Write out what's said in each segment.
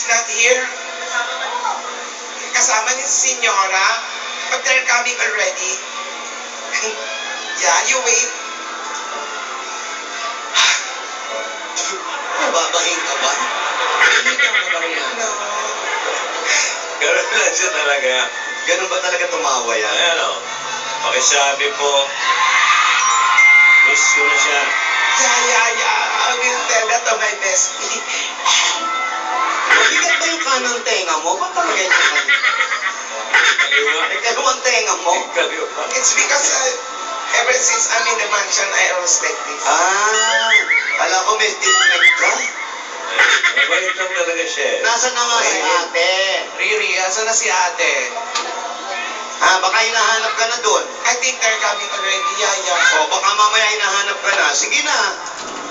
is not here. Kasama niya si Senyora. But they're coming already. Yeah, you wait. Babaing ka ba? Hindi ka ba yan? No. Ganun lang siya talaga. Ganun ba talaga tumawa yan? Ayan o. Pakisabi po. Miss ko na siya. Yeah. I will tell that to my bestie. Mabigat ba yung kanang tenga mo? Ba't talaga ganyan ka? Kaliwa. Kalawang tenga mo? Kaliwa. It's because ever since I'm in the mansion, I always like this. Kala ko may defect ka. Mabait lang talaga siya eh. Nasaan na nga si ate? Riri, asan na si ate? Baka hinahanap ka na doon. I think they're coming already. Yeah. O, baka mamaya hinahanap ka na. Sige na.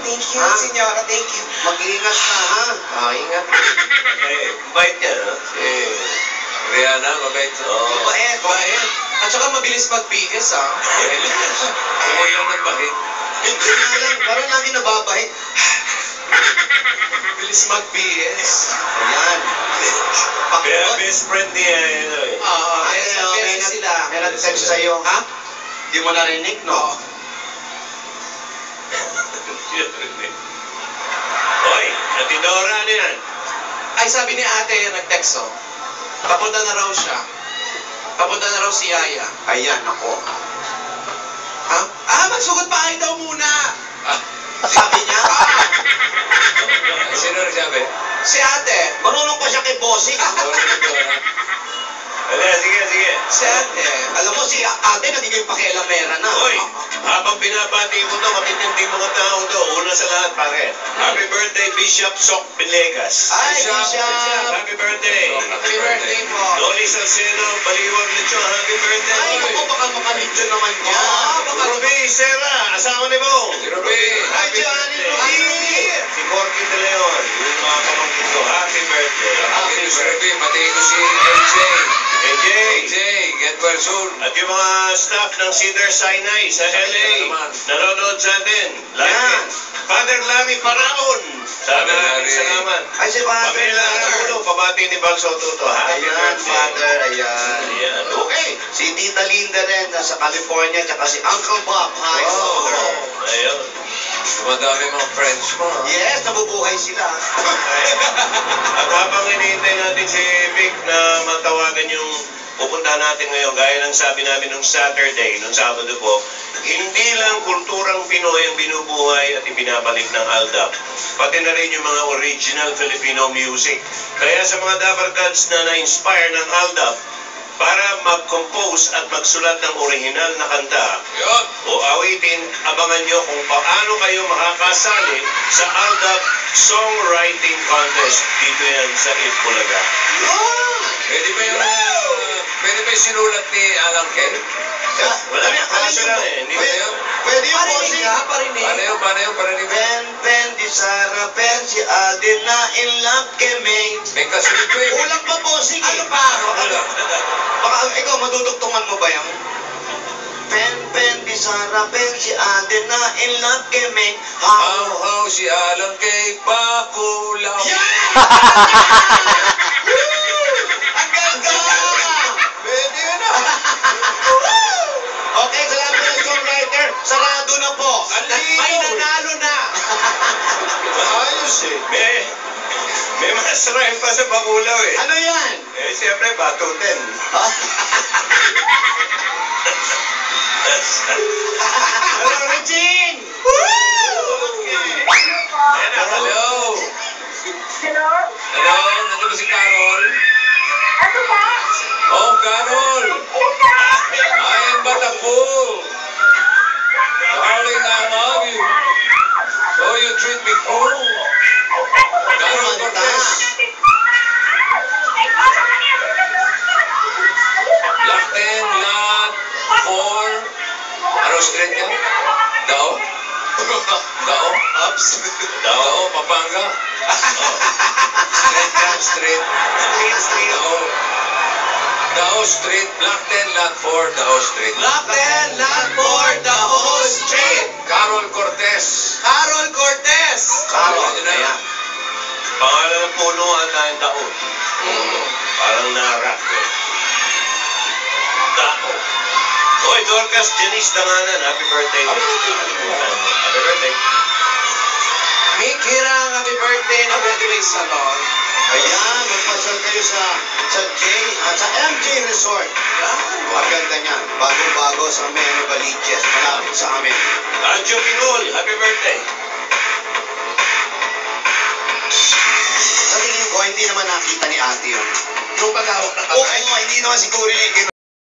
Thank you, Ha? Senyora. Thank you. Mag-iingat ka, ha? Ingat. Eh, bait niya, no? Rihanna, mabait. Mabait. Mabait. At saka mabilis magbihis, ha? Huwag lang nagbahit. Hindi nga lang. Parang lagi nababahit. Mabilis magbihis. Ayan. Kaya Bakit? best friend niya, yun o eh. Beses sila. May nag-text sa'yo. Ha? Di mo narinig, no? Hoy, Atidora na yan. Ay, sabi ni ate, nag-text, oh. Papunta na raw siya. Papunta na raw si Yaya. Ayan, ako. Ha? Magsugot pa ay daw muna. Sabi niya, Sino nagsabi? Si ate. marunong pa siya kay Bossing. Wala, sige. Si ate. Alam mo, si ate nagiging pakialamera na. Hoy, habang binabati mo to, matitindi mga tao to. Una sa lahat, pare. Happy birthday, Bishop Sok Pilegas. Ay, Bishop. Bishop. Happy birthday. Happy birthday po. Loli Salcedo, Baliwag Lecho, happy birthday. Ay, ako baka makalidyo naman niya. Ruby Serra, asawa ni Bong. Si Ruby. Ay, Johnny Ruby. Si Corky De Leon, yung mga pamangkin ko, happy birthday. Happy birthday. Matiin ko si AJ. AJ. AJ, get well soon. At yung mga staff ng Cedar Sinai sa LA, nanonood sa atin. Yan. Like Father Lamy Paraon. Sabi Father namin Lamy. salamat. Ay, si Father. Pamela Angulo, pabati ni Balso Tuto. Happy Ayan, birthday. Father, ayan. Ayan, okay. Si Tita Linda rin, nasa California, tsaka si Uncle Bob. Hi, Father. Ayun. Dumadami mga friends mo, ha? Yes, nabubuhay sila. At habang hinihintay natin si Vic na matawagan yung pupuntahan natin ngayon, gaya ng sabi namin nung Saturday, nung Sabado po, hindi lang kulturang Pinoy ang binubuhay at ibinabalik ng ALDAP, pati na rin yung mga original Filipino music. Kaya sa mga Dapper Gods na na-inspire ng ALDAP, para mag-compose at magsulat ng original na kanta Yun. o awitin, abangan nyo kung paano kayo makakasali sa ALDAP Songwriting Contest. Dito yan sa Itbulaga. Pwede ba yung sinulat ni Alan Ken? Wala na kaso lang eh. Hindi Pwede yun. Pwede yung Bossing. parinig. Paano yung parinig? Ben, di Sara, Ben, si Alden na in love keme. May kasunod ko eh. Kulang pa, Bossing. Ano pa? Baka ikaw, madudugtungan mo ba yan? Ben, di Sara, Ben, si Alden na in love keme. How si Alan kay Pakulaw. Ang ganda! Pwede yun na. Okay, salamat na songwriter. Sarado na po. May nanalo na. Ayos eh. May mas rhyme pa sa Bakulaw eh. Ano yan? Eh, siyempre, Batutin. Hello, Regine! Ayan na. Hello. Hello? Hello, nandito ba si Carol? Ano ba? Oh, Carol. I am but a fool. Darling, I love you. So you treat me cruel. Carol Cortez. Lot 10, lot 4. Ano street yan? Dao? Dao? Ups. Dao, Pampanga. Street yan, street. Street. Dao. Dao Street, Block 10, Lot 4, Dao Street. Block 10, Lot 4, Dao Street. Carol Cortez. Carol Cortez. Carol, Yun na. ayan. Pangalan ng puno ata yung daon. Parang narak. Dao. Oy, Dorcas Janice Danganan, happy birthday. Happy birthday. Mick Hirang, happy birthday na Bedway Salon. Ayan, magpasyal kayo sa MJ Resort. Maganda niyan. Bago-bago sa Meno Baliches. Malapit sa amin. Anjo Pinol, happy birthday. Sa tingin ko, hindi naman nakita ni ate yun. Yung paghawak ng Oo, kamay. hindi naman siguro niya